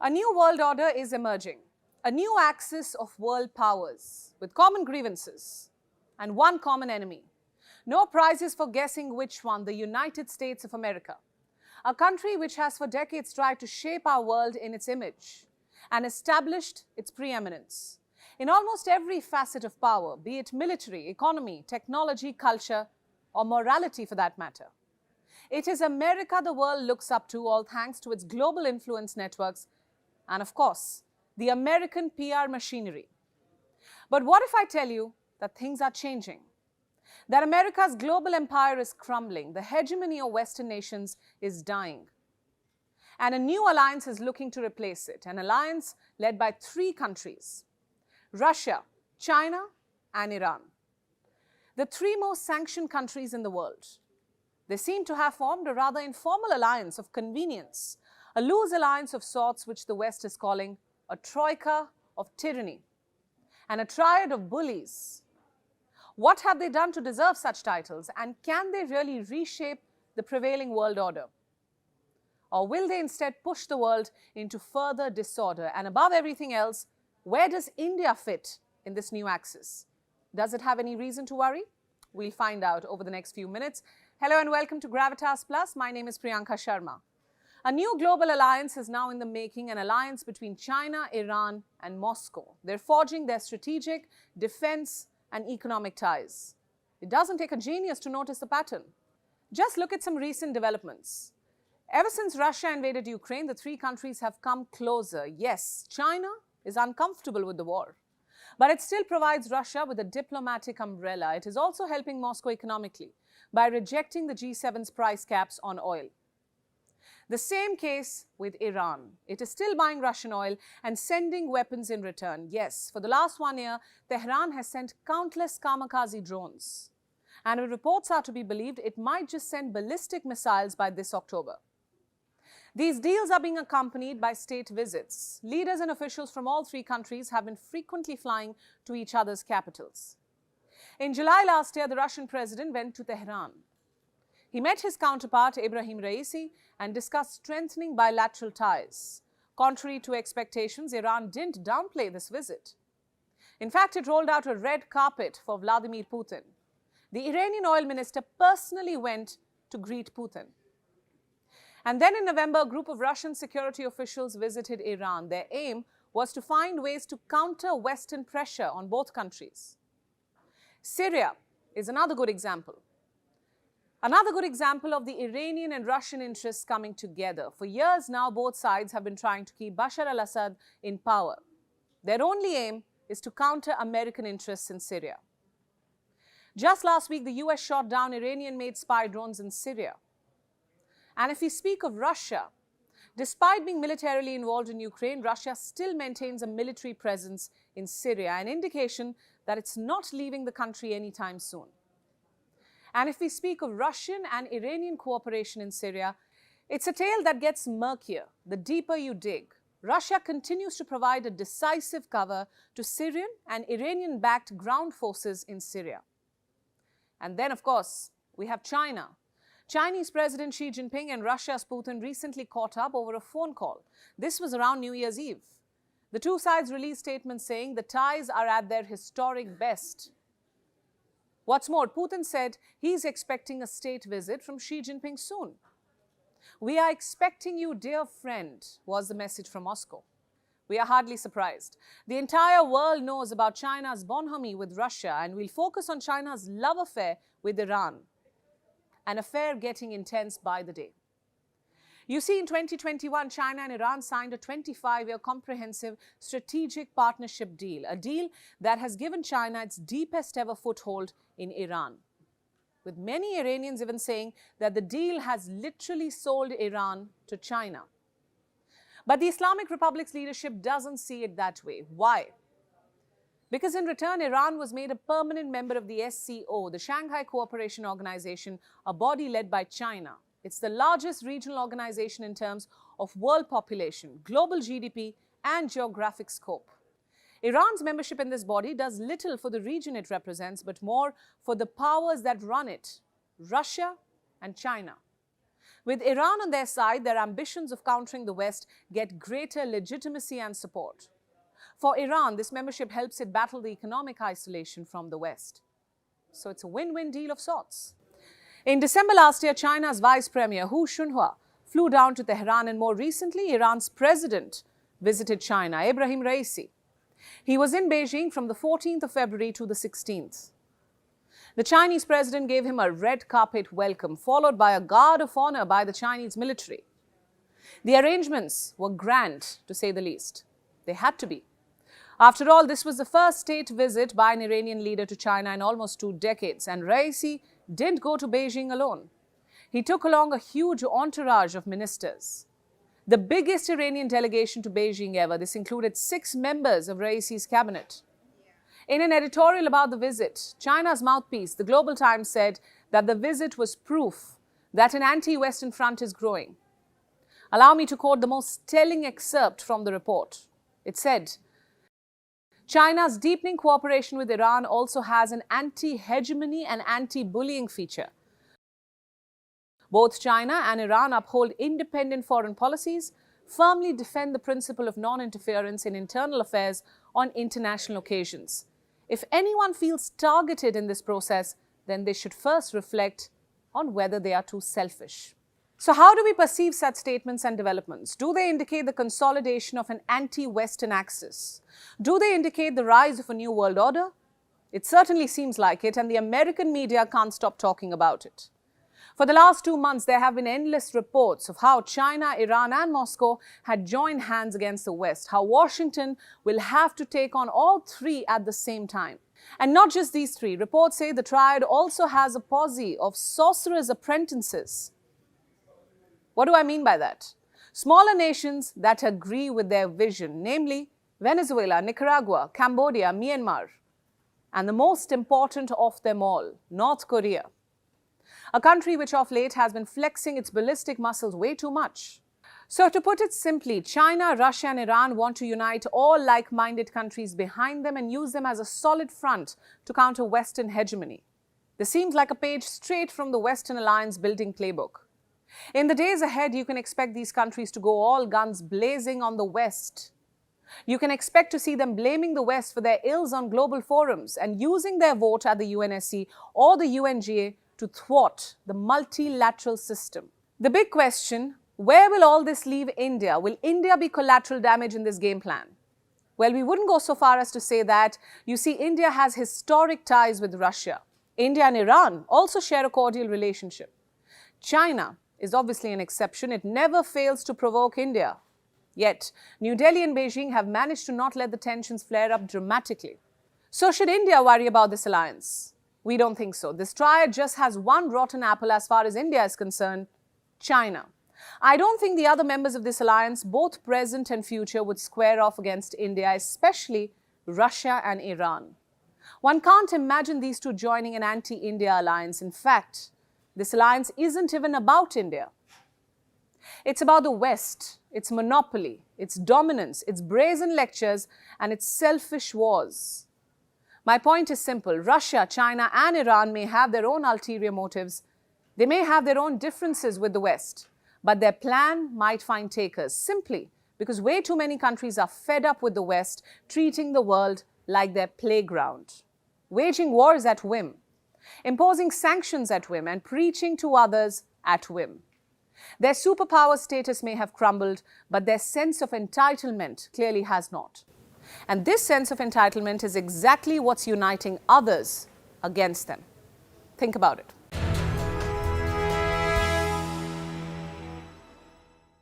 A new world order is emerging, a new axis of world powers with common grievances and one common enemy. No prizes for guessing which one, the United States of America, a country which has for decades tried to shape our world in its image and established its preeminence in almost every facet of power, be it military, economy, technology, culture, or morality for that matter. It is America the world looks up to, all thanks to its global influence networks and, of course, the American PR machinery. But what if I tell you that things are changing? That America's global empire is crumbling, the hegemony of Western nations is dying, and a new alliance is looking to replace it, an alliance led by three countries: Russia, China, and Iran. The three most sanctioned countries in the world. They seem to have formed a rather informal alliance of convenience, a loose alliance of sorts which the West is calling a troika of tyranny and a triad of bullies. What have they done to deserve such titles, and can they really reshape the prevailing world order? Or will they instead push the world into further disorder? And above everything else, where does India fit in this new axis? Does it have any reason to worry? We'll find out over the next few minutes. Hello and welcome to Gravitas Plus. My name is Priyanka Sharma. A new global alliance is now in the making, an alliance between China, Iran, and Moscow. They're forging their strategic, defense, and economic ties. It doesn't take a genius to notice the pattern. Just look at some recent developments. Ever since Russia invaded Ukraine, the three countries have come closer. Yes, China is uncomfortable with the war, but it still provides Russia with a diplomatic umbrella. It is also helping Moscow economically by rejecting the G7's price caps on oil. The same case with Iran. It is still buying Russian oil and sending weapons in return. Yes, for the last 1 year, Tehran has sent countless kamikaze drones. And if reports are to be believed, it might just send ballistic missiles by this October. These deals are being accompanied by state visits. Leaders and officials from all three countries have been frequently flying to each other's capitals. In July last year, the Russian president went to Tehran. He met his counterpart, Ebrahim Raisi, and discussed strengthening bilateral ties. Contrary to expectations, Iran didn't downplay this visit. In fact, it rolled out a red carpet for Vladimir Putin. The Iranian oil minister personally went to greet Putin. And then in November, a group of Russian security officials visited Iran. Their aim was to find ways to counter Western pressure on both countries. Syria is another good example. Another good example of the Iranian and Russian interests coming together. For years now, both sides have been trying to keep Bashar al-Assad in power. Their only aim is to counter American interests in Syria. Just last week, the US shot down Iranian-made spy drones in Syria. And if we speak of Russia, despite being militarily involved in Ukraine, Russia still maintains a military presence in Syria, an indication that it's not leaving the country anytime soon. And if we speak of Russian and Iranian cooperation in Syria, it's a tale that gets murkier the deeper you dig. Russia continues to provide a decisive cover to Syrian and Iranian-backed ground forces in Syria. And then, of course, we have China. Chinese President Xi Jinping and Russia's Putin recently caught up over a phone call. This was around New Year's Eve. The two sides released statements saying the ties are at their historic best. What's more, Putin said he's expecting a state visit from Xi Jinping soon. "We are expecting you, dear friend," was the message from Moscow. We are hardly surprised. The entire world knows about China's bonhomie with Russia, and we'll focus on China's love affair with Iran, an affair getting intense by the day. You see, in 2021, China and Iran signed a 25-year comprehensive strategic partnership deal, a deal that has given China its deepest ever foothold in Iran, with many Iranians even saying that the deal has literally sold Iran to China. But the Islamic Republic's leadership doesn't see it that way. Why? Because in return, Iran was made a permanent member of the SCO, the Shanghai Cooperation Organization, a body led by China. It's the largest regional organization in terms of world population, global GDP, and geographic scope. Iran's membership in this body does little for the region it represents, but more for the powers that run it, Russia and China. With Iran on their side, their ambitions of countering the West get greater legitimacy and support. For Iran, this membership helps it battle the economic isolation from the West. So it's a win-win deal of sorts. In December last year, China's Vice Premier Hu Shunhua flew down to Tehran, and more recently, Iran's president visited China, Ebrahim Raisi. He was in Beijing from the 14th of February to the 16th. The Chinese president gave him a red carpet welcome, followed by a guard of honor by the Chinese military. The arrangements were grand, to say the least. They had to be. After all, this was the first state visit by an Iranian leader to China in almost 2 decades, and Raisi didn't go to Beijing alone. He took along a huge entourage of ministers. The biggest Iranian delegation to Beijing ever. This included 6 members of Raisi's cabinet. In an editorial about the visit, China's mouthpiece, the Global Times, said that the visit was proof that an anti-Western front is growing. Allow me to quote the most telling excerpt from the report. It said, China's deepening cooperation with Iran also has an anti-hegemony and anti-bullying feature. Both China and Iran uphold independent foreign policies, firmly defend the principle of non-interference in internal affairs on international occasions. If anyone feels targeted in this process, then they should first reflect on whether they are too selfish. So how do we perceive such statements and developments? Do they indicate the consolidation of an anti-Western axis? Do they indicate the rise of a new world order? It certainly seems like it, and the American media can't stop talking about it. For the last 2 months, there have been endless reports of how China, Iran and Moscow had joined hands against the West, how Washington will have to take on all 3 at the same time. And not just these 3. Reports say the triad also has a posse of sorcerers' apprentices. What do I mean by that? Smaller nations that agree with their vision, namely Venezuela, Nicaragua, Cambodia, Myanmar, and the most important of them all, North Korea. A country which of late has been flexing its ballistic muscles way too much. So to put it simply, China, Russia and Iran want to unite all like-minded countries behind them and use them as a solid front to counter Western hegemony. This seems like a page straight from the Western alliance building playbook. In the days ahead, you can expect these countries to go all guns blazing on the West. You can expect to see them blaming the West for their ills on global forums and using their vote at the UNSC or the UNGA to thwart the multilateral system. The big question, where will all this leave India? Will India be collateral damage in this game plan? Well, we wouldn't go so far as to say that. You see, India has historic ties with Russia. India and Iran also share a cordial relationship. China is obviously an exception. It never fails to provoke India. Yet, New Delhi and Beijing have managed to not let the tensions flare up dramatically. So should India worry about this alliance? We don't think so. This triad just has one rotten apple as far as India is concerned, China. I don't think the other members of this alliance, both present and future, would square off against India, especially Russia and Iran. One can't imagine these two joining an anti-India alliance. In fact, this alliance isn't even about India. It's about the West, its monopoly, its dominance, its brazen lectures, and its selfish wars. My point is simple. Russia, China and Iran may have their own ulterior motives. They may have their own differences with the West, but their plan might find takers simply because way too many countries are fed up with the West treating the world like their playground, waging wars at whim, imposing sanctions at whim, and preaching to others at whim. Their superpower status may have crumbled, but their sense of entitlement clearly has not. And this sense of entitlement is exactly what's uniting others against them. Think about it.